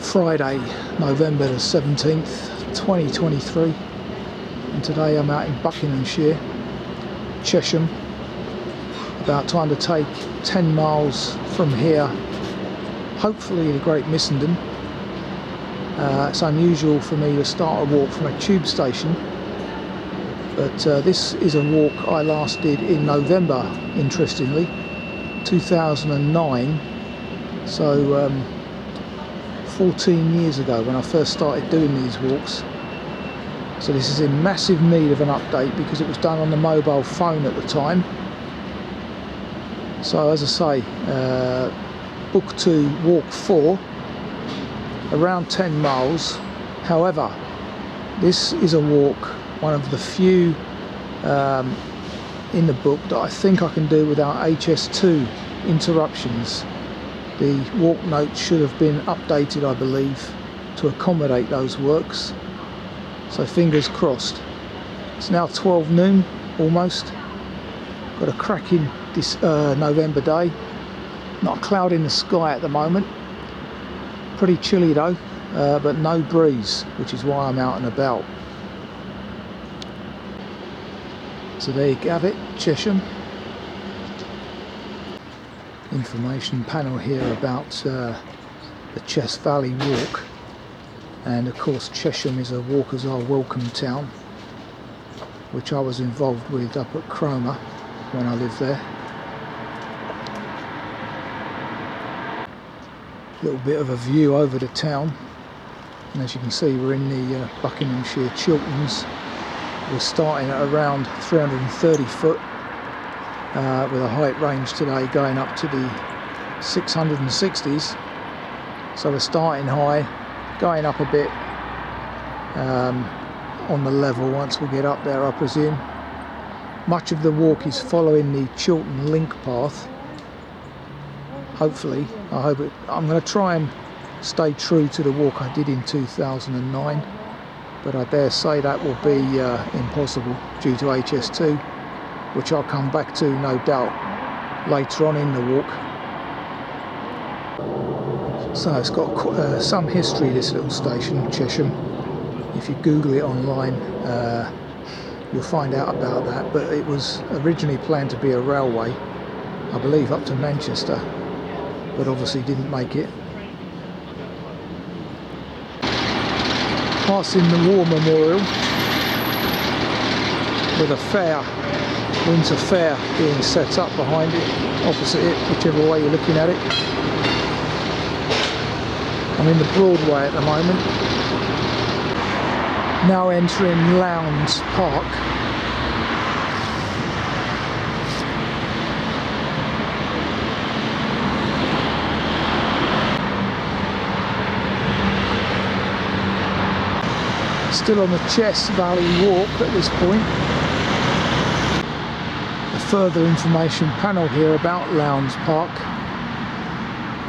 Friday, November the 17th, 2023, and today I'm out in Buckinghamshire, Chesham, about to undertake 10 miles from here, hopefully the Great Missenden. It's unusual for me to start a walk from a tube station, but this is a walk I last did in November, interestingly, 2009, so 14 years ago when I first started doing these walks. So this is in massive need of an update because it was done on the mobile phone at the time. So as I say, book 2, walk 4, around 10 miles. However, this is a walk, one of the few in the book that I think I can do without HS2 interruptions. The walk notes should have been updated, I believe, to accommodate those works. So fingers crossed. It's now 12 noon, almost. Got a cracking this November day. Not a cloud in the sky at the moment. Pretty chilly though, but no breeze, which is why I'm out and about. So there you have it, Chesham. Information panel here about the Chess Valley Walk, and of course Chesham is a walkers are welcome town, which I was involved with up at Cromer when I lived there. Little bit of a view over the town, and as you can see we're in the Buckinghamshire Chilterns. We're starting at around 330 foot. With a height range today going up to the 660s, so we're starting high, going up a bit on the level once we get up there, I presume. Much of the walk is following the Chiltern Link Path. Hopefully, I'm going to try and stay true to the walk I did in 2009, but I dare say that will be impossible due to HS2, which I'll come back to no doubt later on in the walk. So it's got some history, this little station, Chesham. If you Google it online, you'll find out about that, but it was originally planned to be a railway, I believe up to Manchester, but obviously didn't make it. Passing the War Memorial with a fair, winter fair being set up behind it, opposite it, whichever way you're looking at it. I'm in the Broadway at the moment. Now entering Lowndes Park. Still on the Chess Valley Walk at this point. Further information panel here about Lowndes Park,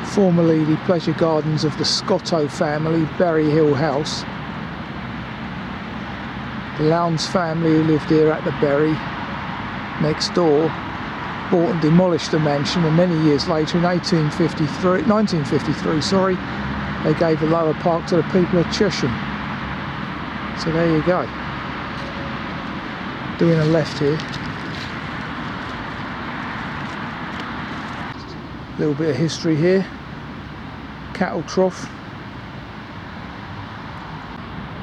formerly the pleasure gardens of the Scotto family, Berry Hill House. The Lowndes family who lived here at the Berry next door bought and demolished the mansion, and many years later in 1953, they gave the lower park to the people of Chesham. So there you go. Doing a left here. Little bit of history here. Cattle trough.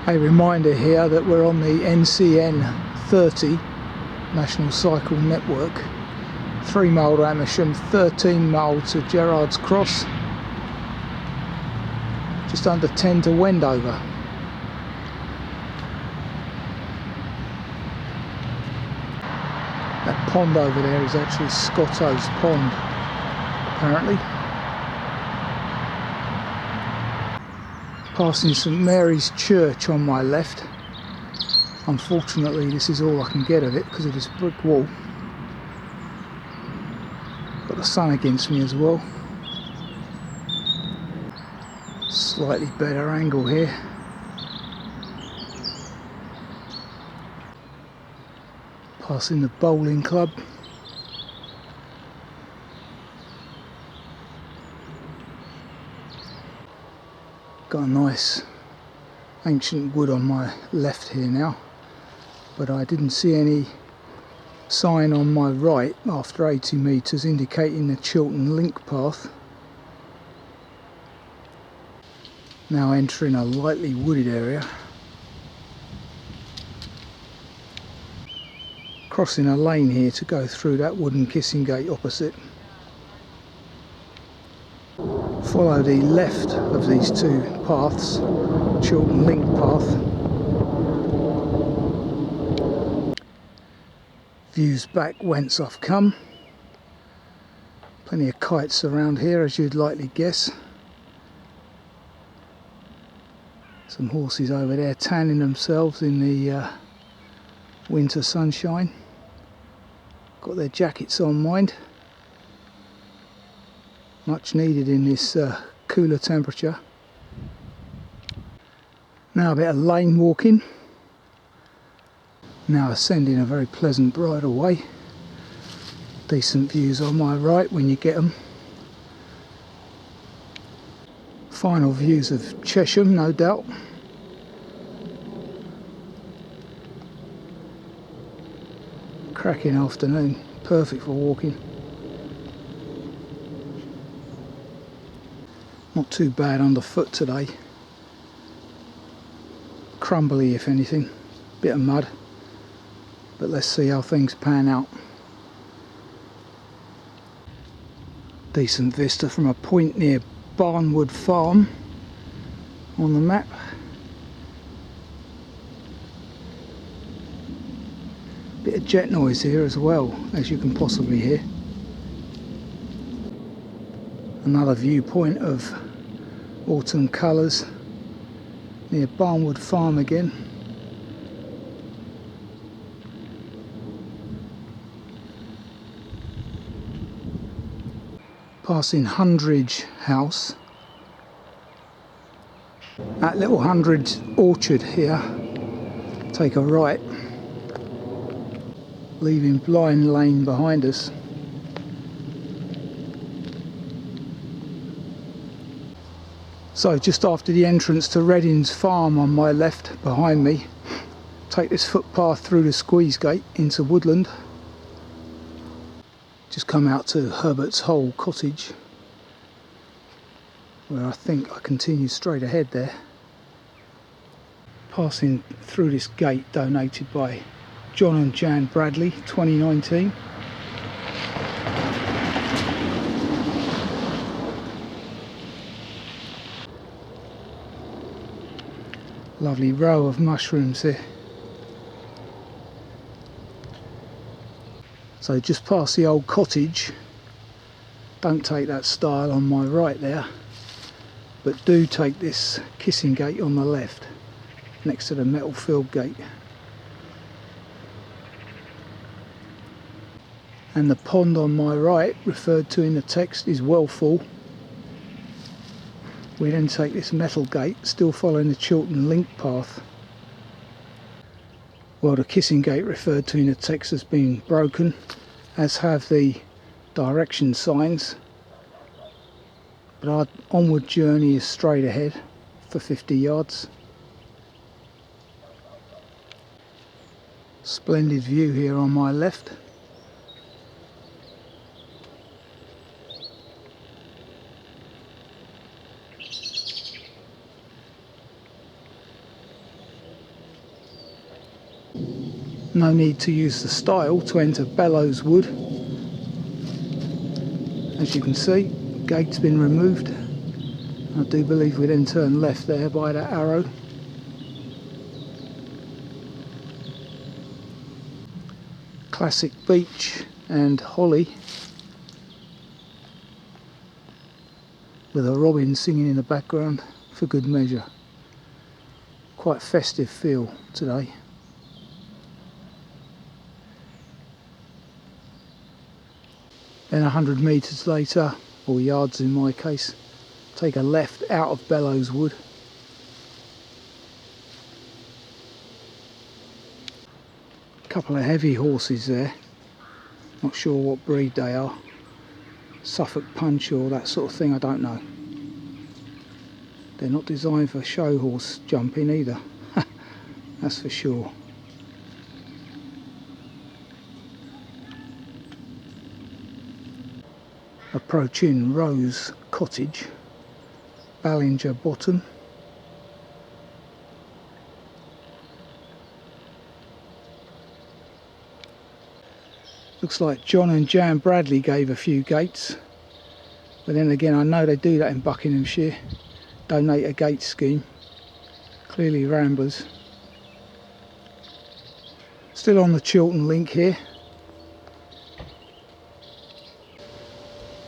A reminder here that we're on the NCN 30 National Cycle Network. 3 mile to Amersham, 13 mile to Gerrards Cross, just under 10 to Wendover. That pond over there is actually Scotto's Pond, apparently. Passing St Mary's Church on my left. Unfortunately this is all I can get of it because of this brick wall. Got the sun against me as well. Slightly better angle here. Passing the bowling club. Got a nice ancient wood on my left here now, but I didn't see any sign on my right after 80 metres indicating the Chiltern Link Path. Now entering a lightly wooded area, crossing a lane here to go through that wooden kissing gate opposite. Follow the left of these two paths, Chiltern Link Path. Views back whence I've come. Plenty of kites around here, as you'd likely guess. Some horses over there tanning themselves in the winter sunshine. Got their jackets on, mind. Much needed in this cooler temperature. Now a bit of lane walking. Now ascending a very pleasant bridle way. Decent views on my right when you get them. Final views of Chesham, no doubt. Cracking afternoon, perfect for walking. Not too bad underfoot today. Crumbly if anything, bit of mud. But let's see how things pan out. Decent vista from a point near Barnwood Farm on the map. Bit of jet noise here as well, as you can possibly hear. Another viewpoint of autumn colours near Barnwood Farm again. Passing Hundridge House. That little Hundridge orchard here. Take a right, leaving Blind Lane behind us. So just after the entrance to Redding's Farm on my left behind me, take this footpath through the squeeze gate into woodland. Just come out to Herbert Hole cottage, where I think I continue straight ahead there. Passing through this gate donated by John and Jan Bradley, 2019. Lovely row of mushrooms here. So just past the old cottage. Don't take that stile on my right there, but do take this kissing gate on the left, next to the metal filled gate. And the pond on my right, referred to in the text, is well full. We then take this metal gate, still following the Chiltern Link Path. Well, the kissing gate referred to in the text has been broken, as have the direction signs. But our onward journey is straight ahead for 50 yards. Splendid view here on my left. No need to use the stile to enter Bellows Wood. As you can see, the gate's been removed. I do believe we then turn left there by that arrow. Classic beech and holly, with a robin singing in the background for good measure. Quite festive feel today. Then 100 metres later, or yards in my case, take a left out of Bellows Wood. A couple of heavy horses there, not sure what breed they are. Suffolk Punch or that sort of thing, I don't know. They're not designed for show horse jumping either, that's for sure. Approaching Rose Cottage, Ballinger Bottom. Looks like John and Jan Bradley gave a few gates, but then again I know they do that in Buckinghamshire, donate a gate scheme. Clearly ramblers. Still on the Chiltern Link here.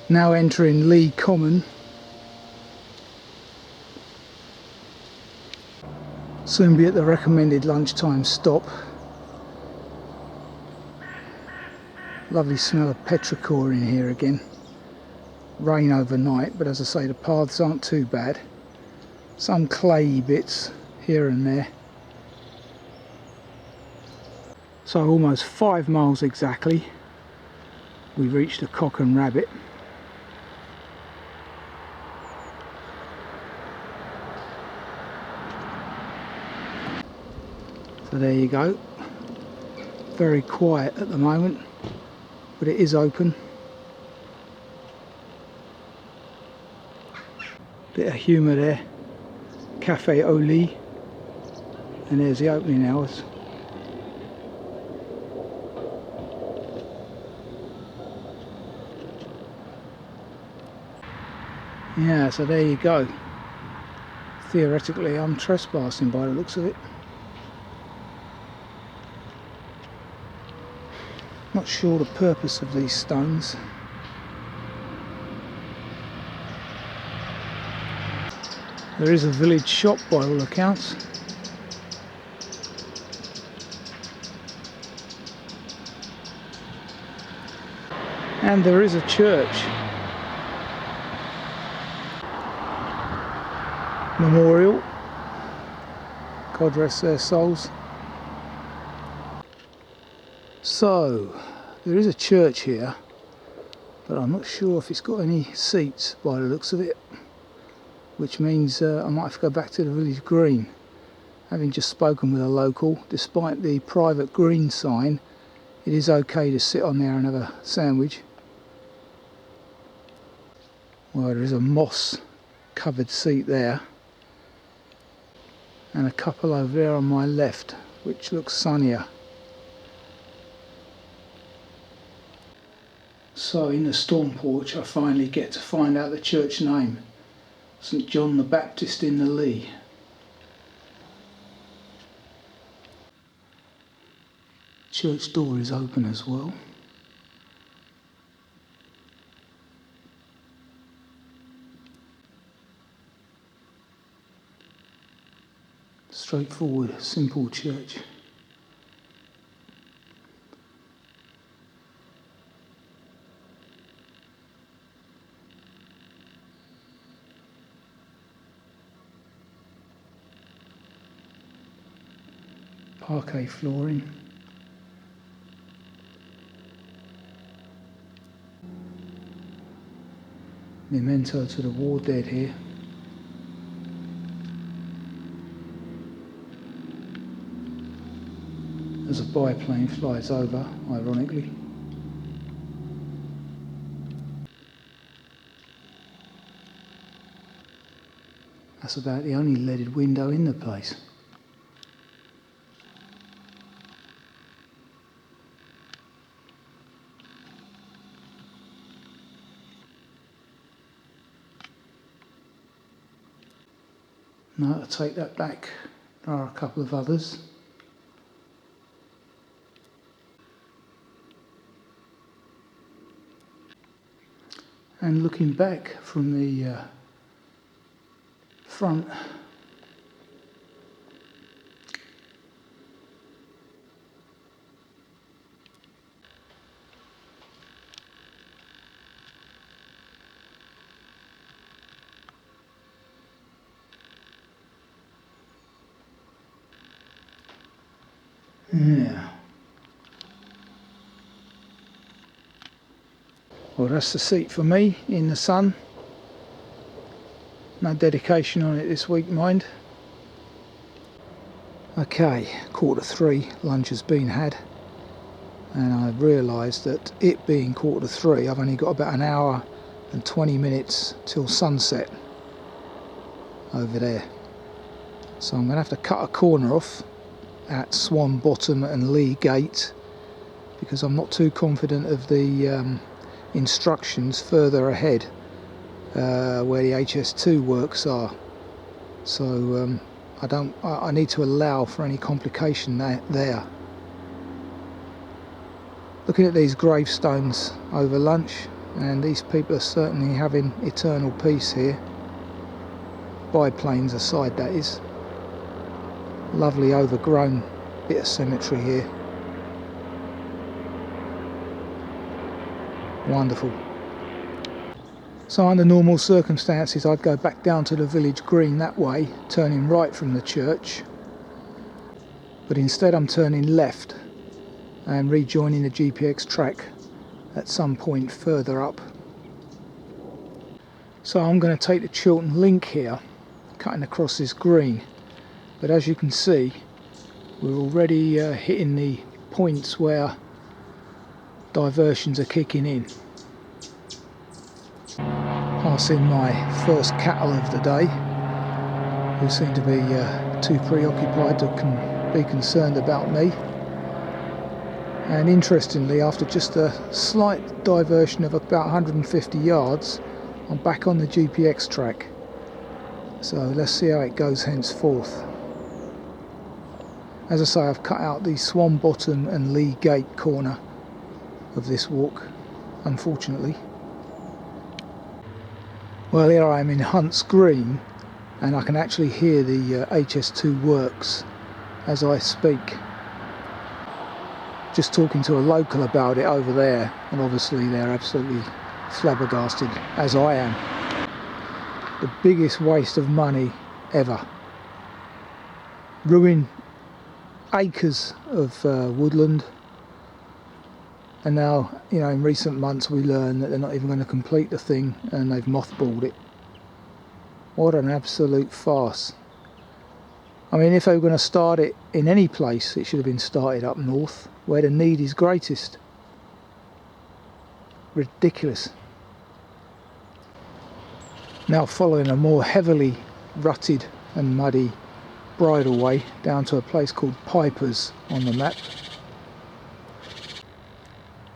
Now entering Lee Common. Soon be at the recommended lunchtime stop. Lovely smell of petrichor in here again. Rain overnight, but as I say, the paths aren't too bad. Some clayey bits here and there. So almost 5 miles exactly, we've reached a Cock and Rabbit. So there you go. Very quiet at the moment, but it is open. Bit of humour there. Cafe au Lit. And there's the opening hours. Yeah, so there you go. Theoretically I'm trespassing by the looks of it. Not sure the purpose of these stones. There is a village shop by all accounts. And there is a church. Memorial. God rest their souls. So, there is a church here, but I'm not sure if it's got any seats by the looks of it, which means I might have to go back to the village green. Having just spoken with a local, despite the private green sign, it is okay to sit on there and have a sandwich. Well, there is a moss covered seat there, and a couple over there on my left, which looks sunnier. So in the storm porch I finally get to find out the church name. St John the Baptist in the Lee. Church door is open as well. Straightforward, simple church. Parquet flooring. Memento to the war dead here. As a biplane flies over, ironically. That's about the only leaded window in the place. No, I'll take that back. There are a couple of others. And looking back from the front, yeah. Well, that's the seat for me in the sun. No dedication on it this week, mind. Okay, 3:15, lunch has been had, and I've realised that it being 3:15, I've only got about an hour and 20 minutes till sunset over there. So I'm going to have to cut a corner off at Swan Bottom and Lee Gate, because I'm not too confident of the instructions further ahead where the HS2 works are. So I need to allow for any complication there. Looking at these gravestones over lunch, and these people are certainly having eternal peace here. Biplanes aside, that is. Lovely overgrown bit of cemetery here. Wonderful. So under normal circumstances I'd go back down to the village green that way, turning right from the church, but instead I'm turning left and rejoining the GPX track at some point further up. So I'm going to take the Chiltern Link here, cutting across this green, but as you can see we're already hitting the points where diversions are kicking in. Passing my first cattle of the day, who seem to be too preoccupied to be concerned about me. And interestingly, after just a slight diversion of about 150 yards, I'm back on the GPX track. So let's see how it goes henceforth. As I say, I've cut out the Swan Bottom and Lee Gate corner of this walk, unfortunately. Well, here I am in Hunt's Green, and I can actually hear the HS2 works as I speak. Just talking to a local about it over there, and obviously they're absolutely flabbergasted, as I am. The biggest waste of money ever. Ruin acres of woodland, and now, you know, in recent months we learn that they're not even going to complete the thing, and they've mothballed it. What an absolute farce. I mean, if they were going to start it in any place, it should have been started up north where the need is greatest. Ridiculous. Now following a more heavily rutted and muddy bridleway down to a place called Piper's on the map.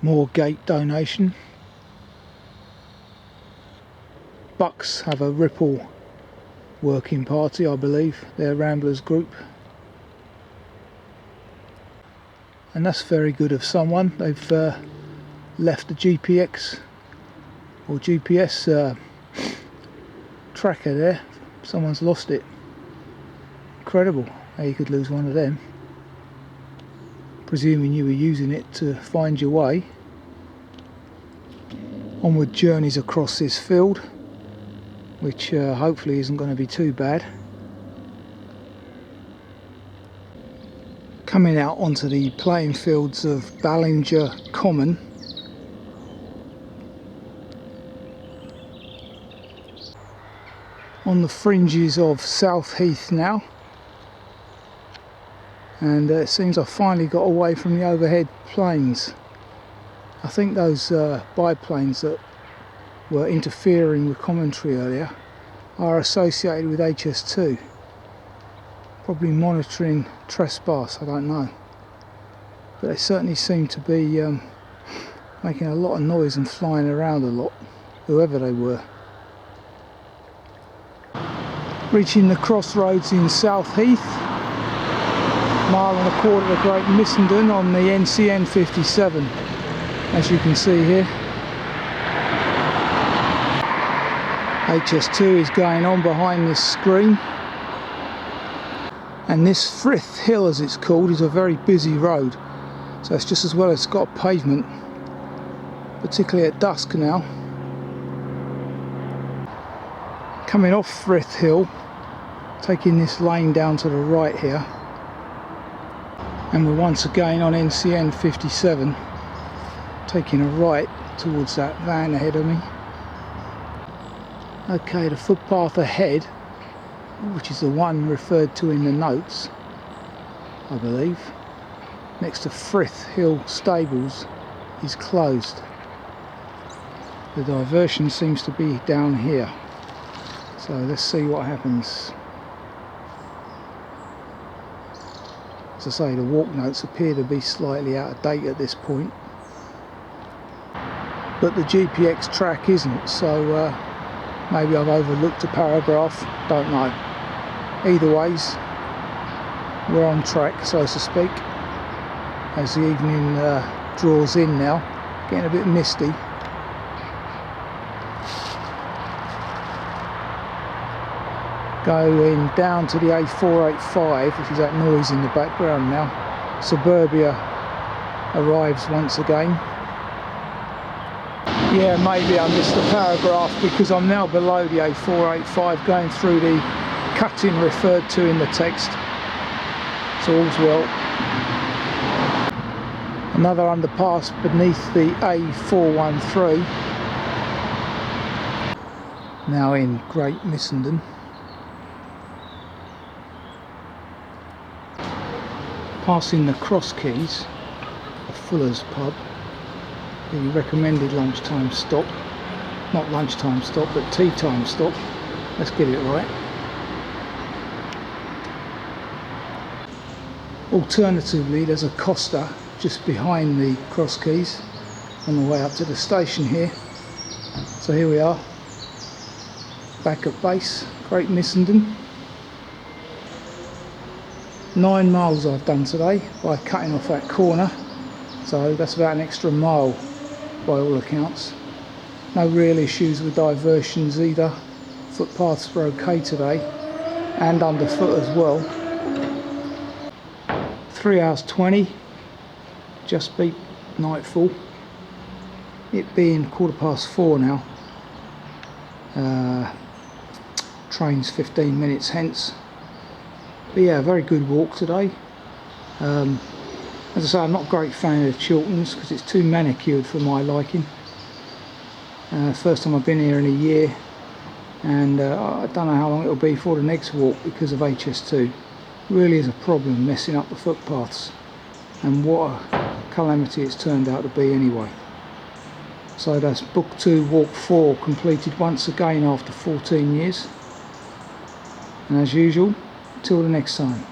More gate donation. Bucks have a Ripple working party, I believe, their Ramblers group. And that's very good of someone. They've left the GPX or GPS tracker there. Someone's lost it. Incredible how you could lose one of them. Presuming you were using it to find your way. Onward journeys across this field, which hopefully isn't going to be too bad. Coming out onto the playing fields of Ballinger Common. On the fringes of South Heath now. And it seems I've finally got away from the overhead planes. I think those biplanes that were interfering with commentary earlier are associated with HS2. Probably monitoring trespass, I don't know. But they certainly seem to be making a lot of noise and flying around a lot, whoever they were. Reaching the crossroads in South Heath. Mile and a quarter to Great Missenden on the NCN 57, as you can see here. HS2 is going on behind this screen, and this Frith Hill, as it's called, is a very busy road, so it's just as well it's got pavement, particularly at dusk now. Coming off Frith Hill, taking this lane down to the right here, and we're once again on NCN 57, taking a right towards that van ahead of me. Okay, the footpath ahead, which is the one referred to in the notes, I believe, next to Frith Hill stables, is closed. The diversion seems to be down here, so let's see what happens. As I say, the walk notes appear to be slightly out of date at this point, but the GPX track isn't, so maybe I've overlooked a paragraph, don't know. Either ways, we're on track, so to speak, as the evening draws in now, getting a bit misty. Going down to the A485, which is that noise in the background now. Suburbia arrives once again. Yeah, maybe I missed the paragraph because I'm now below the A485, going through the cutting referred to in the text. So all's well. Another underpass beneath the A413. Now in Great Missenden. Passing the cross keys of Fuller's pub, the recommended lunchtime stop. Not lunchtime stop, but tea time stop. Let's get it right. Alternatively, there's a Costa just behind the cross keys on the way up to the station here. So here we are, back at base, Great Missenden. 9 miles I've done today by cutting off that corner, so that's about an extra mile by all accounts. No real issues with diversions either. Footpaths were okay today and underfoot as well. 3 hours 20, just beat nightfall, it being 4:15 now. Train's 15 minutes hence. But yeah, very good walk today. As I say, I'm not a great fan of the Chilterns because it's too manicured for my liking. First time I've been here in a year, and I don't know how long it'll be for the next walk because of HS2. Really is a problem messing up the footpaths, and what a calamity it's turned out to be anyway. So that's book 2 walk 4 completed once again after 14 years, and as usual, till the next time.